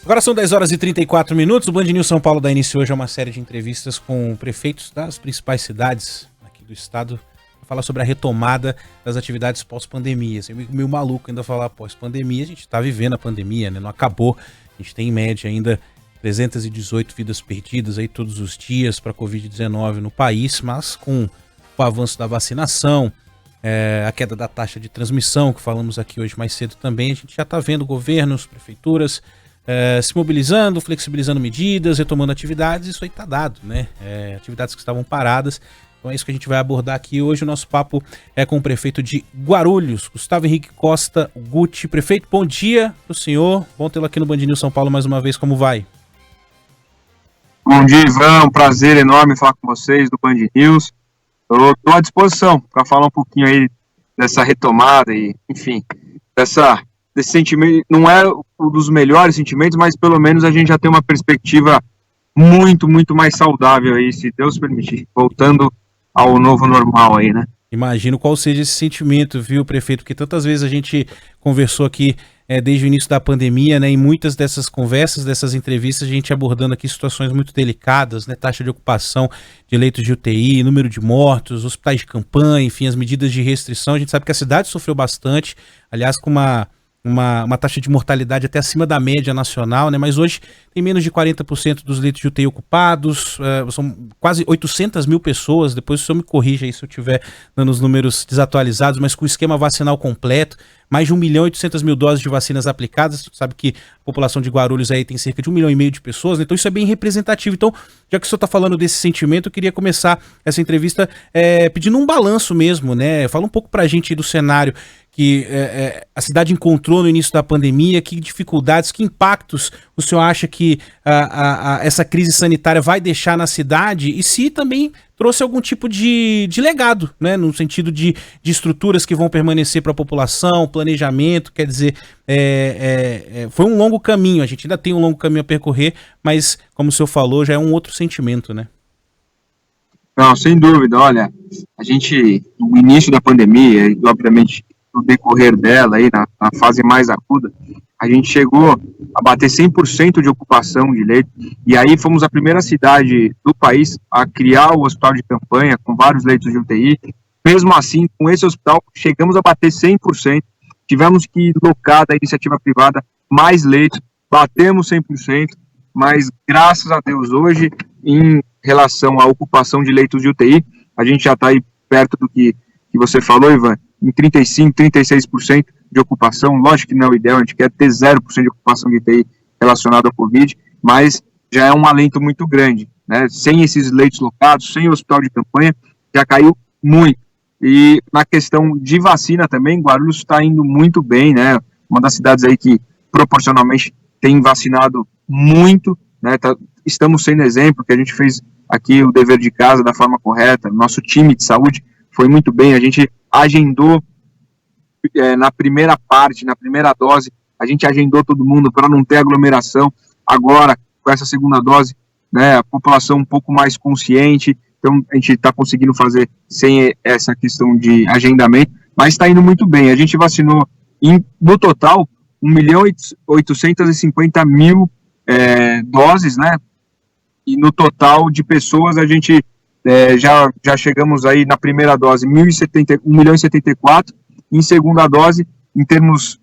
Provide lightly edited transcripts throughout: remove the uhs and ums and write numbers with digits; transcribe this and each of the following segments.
Agora são 10 horas e 34 minutos. O Band News São Paulo dá início hoje a uma série de entrevistas com prefeitos das principais cidades aqui do estado para falar sobre a retomada das atividades pós-pandemia. É meio maluco ainda falar pós-pandemia. A gente está vivendo a pandemia, né? Não acabou. A gente tem em média ainda 318 vidas perdidas aí todos os dias para a Covid-19 no país, mas com o avanço da vacinação, a queda da taxa de transmissão, que falamos aqui hoje mais cedo também, a gente já está vendo governos, prefeituras se mobilizando, flexibilizando medidas, retomando atividades. Isso aí está dado, né? Atividades que estavam paradas. Então é isso que a gente vai abordar aqui hoje. O nosso papo é com o prefeito de Guarulhos, Gustavo Henrique Costa Guti. Prefeito, bom dia pro senhor. Bom tê-lo aqui no Band News São Paulo mais uma vez. Como vai? Bom dia, Ivan. Um prazer enorme falar com vocês do Band News. Eu estou à disposição para falar um pouquinho aí dessa retomada e, enfim, desse sentimento. Não é um dos melhores sentimentos, mas pelo menos a gente já tem uma perspectiva muito, muito mais saudável aí, se Deus permitir, voltando ao novo normal aí, né? Imagino qual seja esse sentimento, viu, prefeito? Porque tantas vezes a gente conversou aqui desde o início da pandemia, né? Em muitas dessas conversas, dessas entrevistas, a gente abordando aqui situações muito delicadas, né? Taxa de ocupação de leitos de UTI, número de mortos, hospitais de campanha, enfim, as medidas de restrição. A gente sabe que a cidade sofreu bastante, aliás, com uma taxa de mortalidade até acima da média nacional, né? Mas hoje tem menos de 40% dos leitos de UTI ocupados, são quase 800 mil pessoas, depois o senhor me corrija aí se eu estiver dando os números desatualizados, mas com o esquema vacinal completo, mais de 1.800.000 doses de vacinas aplicadas. Você sabe que a população de Guarulhos aí tem cerca de 1,5 milhão de pessoas, né? Então isso é bem representativo. Então, já que o senhor está falando desse sentimento, eu queria começar essa entrevista pedindo um balanço mesmo, né? Fala um pouco pra gente aí do cenário que a cidade encontrou no início da pandemia, que dificuldades, que impactos o senhor acha que essa crise sanitária vai deixar na cidade, e se também trouxe algum tipo de legado, né, no sentido de estruturas que vão permanecer para a população, planejamento. Quer dizer, foi um longo caminho, a gente ainda tem um longo caminho a percorrer, mas, como o senhor falou, já é um outro sentimento, né? Não, sem dúvida. Olha, a gente, no início da pandemia, e obviamente no decorrer dela, aí, na fase mais aguda, a gente chegou a bater 100% de ocupação de leito, e aí fomos a primeira cidade do país a criar o hospital de campanha com vários leitos de UTI. Mesmo assim, com esse hospital, chegamos a bater 100%, tivemos que locar da iniciativa privada mais leitos, batemos 100%, mas graças a Deus hoje, em relação à ocupação de leitos de UTI, a gente já está aí perto do que você falou, Ivan, em 35%, 36% de ocupação. Lógico que não é o ideal, a gente quer ter 0% de ocupação de UTI relacionada ao Covid, mas já é um alento muito grande, né? Sem esses leitos locados, sem o hospital de campanha, já caiu muito. E na questão de vacina também, Guarulhos está indo muito bem, né? Uma das cidades aí que proporcionalmente tem vacinado muito, né? Estamos sendo exemplo, que a gente fez aqui o dever de casa da forma correta, nosso time de saúde foi muito bem, a gente agendou na primeira parte, na primeira dose, a gente agendou todo mundo para não ter aglomeração. Agora, com essa segunda dose, né, a população um pouco mais consciente, então a gente está conseguindo fazer sem essa questão de agendamento, mas está indo muito bem. A gente vacinou, no total, 1.850.000 doses, né, e no total de pessoas a gente já chegamos aí na primeira dose 1.074.000, em segunda dose, em termos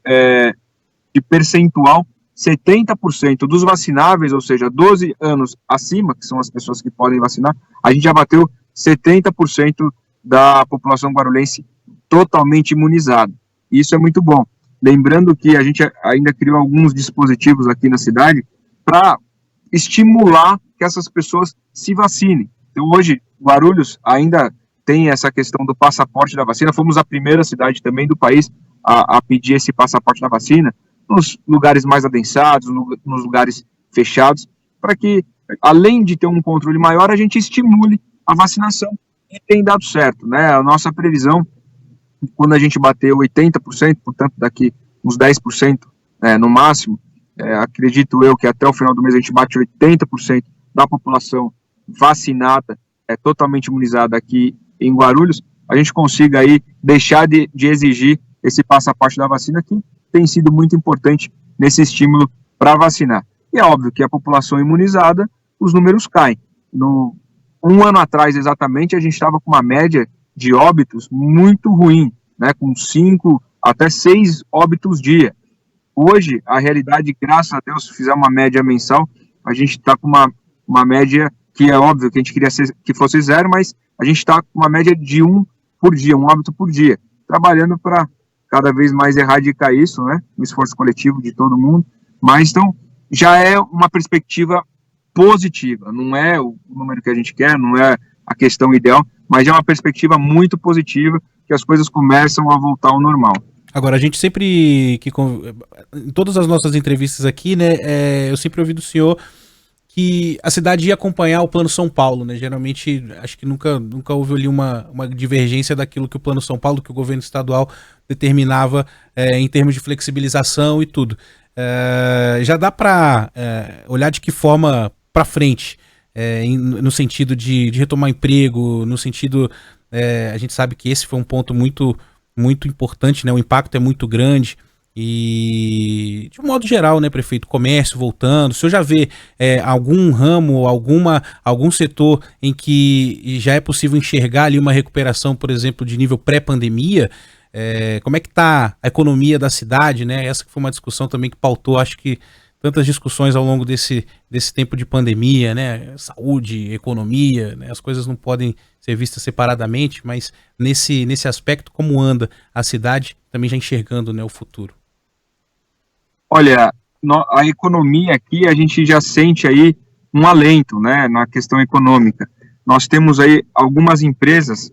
de percentual, 70% dos vacináveis, ou seja, 12 anos acima, que são as pessoas que podem vacinar, a gente já bateu 70% da população guarulhense totalmente imunizada. Isso é muito bom. Lembrando que a gente ainda criou alguns dispositivos aqui na cidade para estimular que essas pessoas se vacinem. Então, hoje, Guarulhos ainda tem essa questão do passaporte da vacina. Fomos a primeira cidade também do país a pedir esse passaporte da vacina, nos lugares mais adensados, nos lugares fechados, para que, além de ter um controle maior, a gente estimule a vacinação. E tem dado certo, né? A nossa previsão, quando a gente bater 80%, portanto, daqui uns 10% no máximo, acredito eu que até o final do mês a gente bate 80% da população vacinada, totalmente imunizada aqui em Guarulhos, a gente consiga aí deixar de exigir esse passaporte da vacina, que tem sido muito importante nesse estímulo para vacinar. e é óbvio que a população imunizada, os números caem. Um ano atrás, exatamente, a gente estava com uma média de óbitos muito ruim, né, com 5 até 6 óbitos dia. Hoje, a realidade, graças a Deus, se fizer uma média mensal, a gente está com uma média que é óbvio que a gente queria que fosse 0, mas a gente está com uma média de 1 por dia, 1 óbito por dia, trabalhando para cada vez mais erradicar isso, né, um esforço coletivo de todo mundo, mas então já é uma perspectiva positiva, não é o número que a gente quer, não é a questão ideal, mas é uma perspectiva muito positiva que as coisas começam a voltar ao normal. Agora, a gente sempre, em todas as nossas entrevistas aqui, né, eu sempre ouvi do senhor que a cidade ia acompanhar o Plano São Paulo, né? Geralmente, acho que nunca houve ali uma divergência daquilo que o Plano São Paulo, que o governo estadual determinava em termos de flexibilização e tudo. Já dá para olhar de que forma para frente, no sentido de retomar emprego, no sentido, a gente sabe que esse foi um ponto muito, muito importante, né? O impacto é muito grande. E, de um modo geral, né, prefeito, comércio voltando, o senhor já vê algum ramo, algum setor em que já é possível enxergar ali uma recuperação, por exemplo, de nível pré-pandemia? Como é que está a economia da cidade, né? Essa que foi uma discussão também que pautou, acho que, tantas discussões ao longo desse tempo de pandemia, né? Saúde, economia, né? As coisas não podem ser vistas separadamente, mas nesse aspecto, como anda a cidade, também já enxergando, né, o futuro? Olha, a economia aqui, a gente já sente aí um alento, né, na questão econômica. Nós temos aí algumas empresas,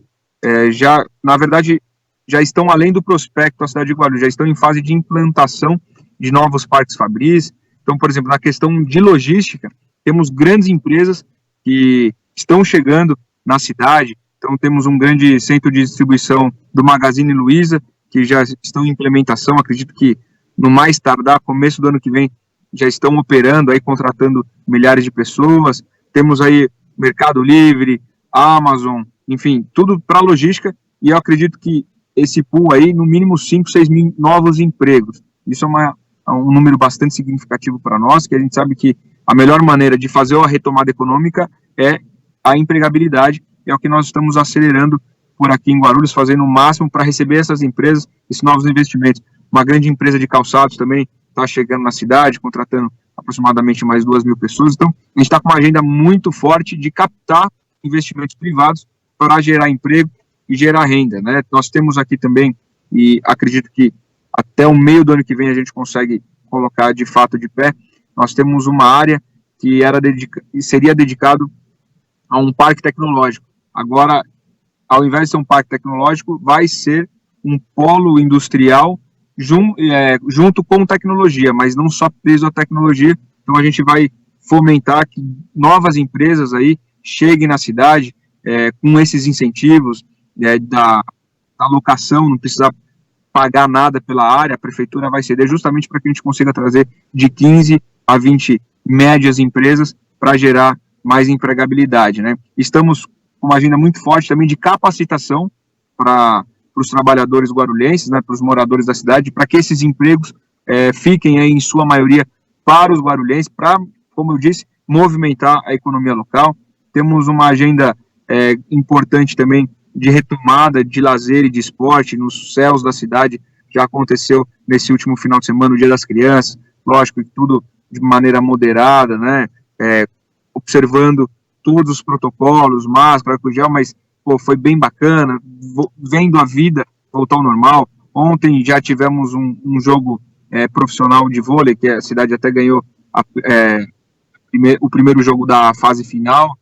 na verdade, já estão além do prospecto da cidade de Guarulhos, já estão em fase de implantação de novos parques fabris. Então, por exemplo, na questão de logística, temos grandes empresas que estão chegando na cidade. Então, temos um grande centro de distribuição do Magazine Luiza, que já estão em implementação, acredito que no mais tardar, começo do ano que vem, já estão operando, aí contratando milhares de pessoas. Temos aí Mercado Livre, Amazon, enfim, tudo para logística, e eu acredito que esse pool aí, no mínimo 5, 6 mil novos empregos. Isso é um número bastante significativo para nós, que a gente sabe que a melhor maneira de fazer a retomada econômica é a empregabilidade, é o que nós estamos acelerando por aqui em Guarulhos, fazendo o máximo para receber essas empresas, esses novos investimentos. Uma grande empresa de calçados também está chegando na cidade, contratando aproximadamente mais 2 mil pessoas. Então, a gente está com uma agenda muito forte de captar investimentos privados para gerar emprego e gerar renda, né? Nós temos aqui também, e acredito que até o meio do ano que vem a gente consegue colocar de fato de pé, nós temos uma área que seria dedicado a um parque tecnológico. Agora, ao invés de ser um parque tecnológico, vai ser um polo industrial junto com tecnologia, mas não só preso à tecnologia. Então a gente vai fomentar que novas empresas aí cheguem na cidade com esses incentivos da locação, não precisar pagar nada pela área, a prefeitura vai ceder justamente para que a gente consiga trazer de 15 a 20 médias empresas para gerar mais empregabilidade, né? Estamos com uma agenda muito forte também de capacitação para os trabalhadores guarulhenses, né, para os moradores da cidade, para que esses empregos fiquem aí, em sua maioria, para os guarulhenses, para, como eu disse, movimentar a economia local. Temos uma agenda importante também de retomada de lazer e de esporte nos céus da cidade. Já aconteceu nesse último final de semana, o Dia das Crianças, lógico que tudo de maneira moderada, né, observando todos os protocolos, máscara, gel, mas foi bem bacana, vendo a vida voltar ao normal. Ontem já tivemos um jogo profissional de vôlei, que a cidade até ganhou o primeiro jogo da fase final,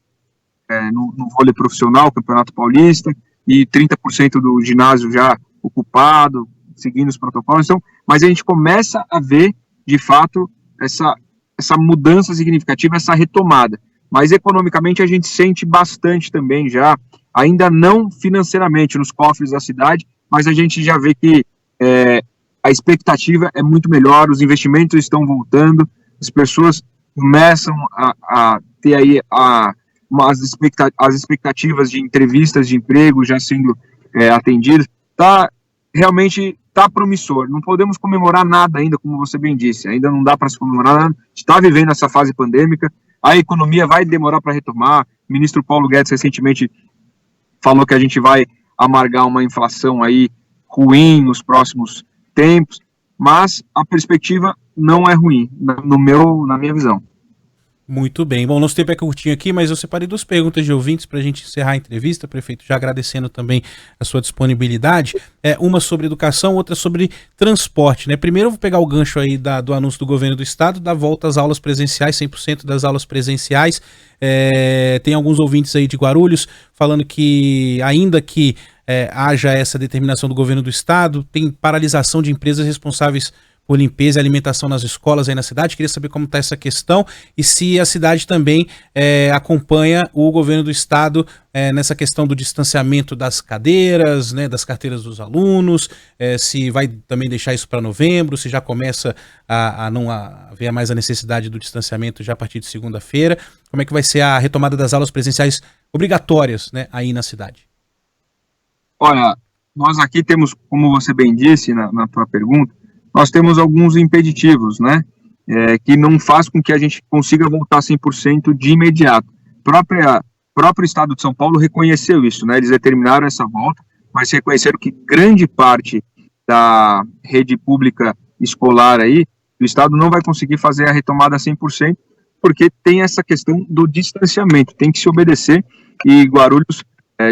no vôlei profissional, Campeonato Paulista, e 30% do ginásio já ocupado, seguindo os protocolos. Então, mas a gente começa a ver, de fato, essa mudança significativa, essa retomada. Mas economicamente a gente sente bastante também já, ainda não financeiramente nos cofres da cidade, mas a gente já vê que a expectativa é muito melhor, os investimentos estão voltando, as pessoas começam a ter aí as expectativas de entrevistas de emprego já sendo atendidas. Realmente está promissor. Não podemos comemorar nada ainda, como você bem disse. Ainda não dá para se comemorar nada. Está vivendo essa fase pandêmica. A economia vai demorar para retomar. O ministro Paulo Guedes recentemente falou que a gente vai amargar uma inflação aí ruim nos próximos tempos, mas a perspectiva não é ruim, na minha visão. Muito bem. Bom, nosso tempo é curtinho aqui, mas eu separei 2 perguntas de ouvintes para a gente encerrar a entrevista, prefeito, já agradecendo também a sua disponibilidade. Uma sobre educação, outra sobre transporte, né? Primeiro eu vou pegar o gancho aí do anúncio do governo do estado, da volta às aulas presenciais, 100% das aulas presenciais. Tem alguns ouvintes aí de Guarulhos falando que, ainda que haja essa determinação do governo do estado, tem paralisação de empresas responsáveis por limpeza e alimentação nas escolas aí na cidade. Queria saber como está essa questão e se a cidade também acompanha o governo do estado nessa questão do distanciamento das cadeiras, né, das carteiras dos alunos, se vai também deixar isso para novembro, se já começa a não haver mais a necessidade do distanciamento já a partir de segunda-feira. Como é que vai ser a retomada das aulas presenciais obrigatórias, né, aí na cidade? Olha, nós aqui temos, como você bem disse na tua pergunta, nós temos alguns impeditivos, né, que não faz com que a gente consiga voltar 100% de imediato. O próprio Estado de São Paulo reconheceu isso, né, eles determinaram essa volta, mas reconheceram que grande parte da rede pública escolar aí, do Estado não vai conseguir fazer a retomada 100%, porque tem essa questão do distanciamento, tem que se obedecer, e Guarulhos,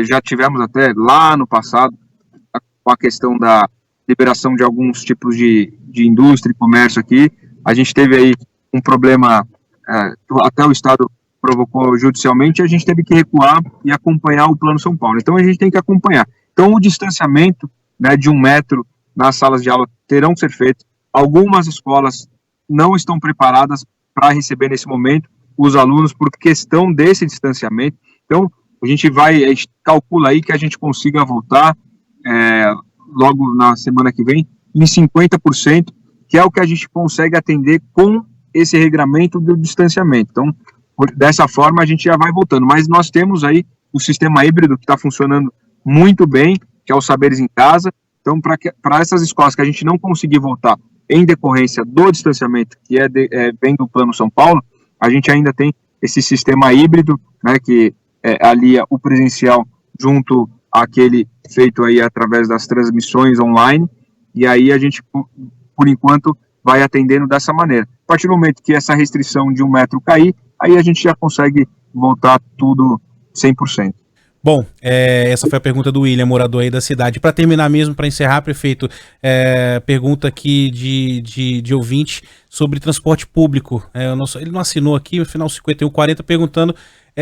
já tivemos até lá no passado, com a questão da liberação de alguns tipos de indústria e comércio aqui. A gente teve aí um problema, até o Estado provocou judicialmente, e a gente teve que recuar e acompanhar o Plano São Paulo. Então a gente tem que acompanhar. Então o distanciamento, né, de 1 metro nas salas de aula terão que ser feito. Algumas escolas não estão preparadas para receber nesse momento os alunos por questão desse distanciamento. Então a gente calcula aí que a gente consiga voltar logo na semana que vem, em 50%, que é o que a gente consegue atender com esse regramento do distanciamento. Então, dessa forma, a gente já vai voltando. Mas nós temos aí o sistema híbrido que está funcionando muito bem, que é o Saberes em Casa. Então, para essas escolas que a gente não conseguir voltar em decorrência do distanciamento, que vem do Plano São Paulo, a gente ainda tem esse sistema híbrido, né, que alia o presencial junto àquele feito aí através das transmissões online, e aí a gente, por enquanto, vai atendendo dessa maneira. A partir do momento que essa restrição de 1 metro cair, aí a gente já consegue voltar tudo 100%. Bom, essa foi a pergunta do William, morador aí da cidade. Para terminar mesmo, para encerrar, prefeito, pergunta aqui de ouvinte sobre transporte público. Ele não assinou aqui, no final 5140, perguntando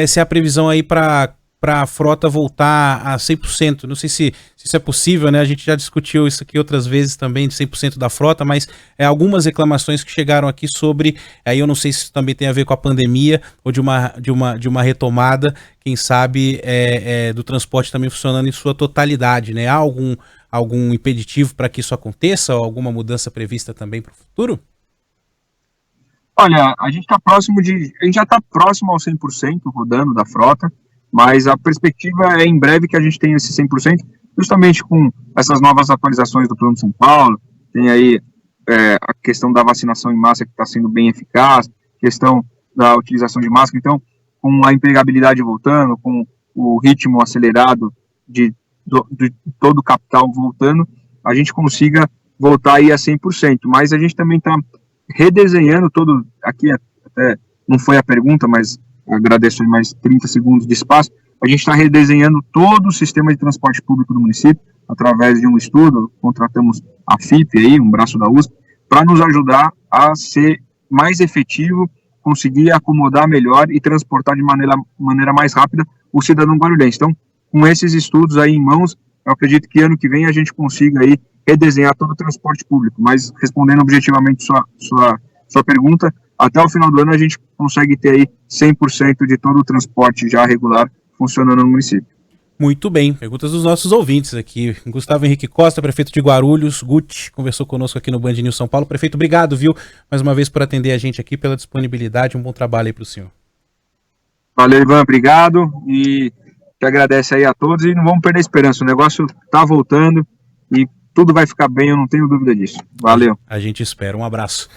se a previsão aí para a frota voltar a 100%. Não sei se isso é possível, né? A gente já discutiu isso aqui outras vezes também, de 100% da frota, mas algumas reclamações que chegaram aqui sobre, aí eu não sei se isso também tem a ver com a pandemia ou de uma retomada, quem sabe, do transporte também funcionando em sua totalidade, né? Há algum impeditivo para que isso aconteça ou alguma mudança prevista também para o futuro? Olha, a gente já está próximo ao 100% rodando da frota, mas a perspectiva é em breve que a gente tenha esse 100%, justamente com essas novas atualizações do Plano de São Paulo. Tem aí a questão da vacinação em massa, que está sendo bem eficaz, questão da utilização de máscara. Então, com a empregabilidade voltando, com o ritmo acelerado de todo o capital voltando, a gente consiga voltar aí a 100%. Mas a gente também está redesenhando aqui até não foi a pergunta, mas agradeço mais 30 segundos de espaço. A gente está redesenhando todo o sistema de transporte público do município, através de um estudo, contratamos a FIP aí, um braço da USP, para nos ajudar a ser mais efetivo, conseguir acomodar melhor e transportar de maneira mais rápida o cidadão guarulhense. Então, com esses estudos aí em mãos, eu acredito que ano que vem a gente consiga aí redesenhar todo o transporte público, mas respondendo objetivamente sua pergunta, até o final do ano a gente consegue ter aí 100% de todo o transporte já regular funcionando no município. Muito bem, perguntas dos nossos ouvintes aqui. Gustavo Henrique Costa, prefeito de Guarulhos, Guti, conversou conosco aqui no Band News São Paulo. Prefeito, obrigado, viu, mais uma vez por atender a gente aqui, pela disponibilidade, um bom trabalho aí para o senhor. Valeu, Ivan, obrigado, e te agradece aí a todos, e não vamos perder a esperança, o negócio está voltando, e tudo vai ficar bem, eu não tenho dúvida disso. Valeu. A gente espera. Um abraço.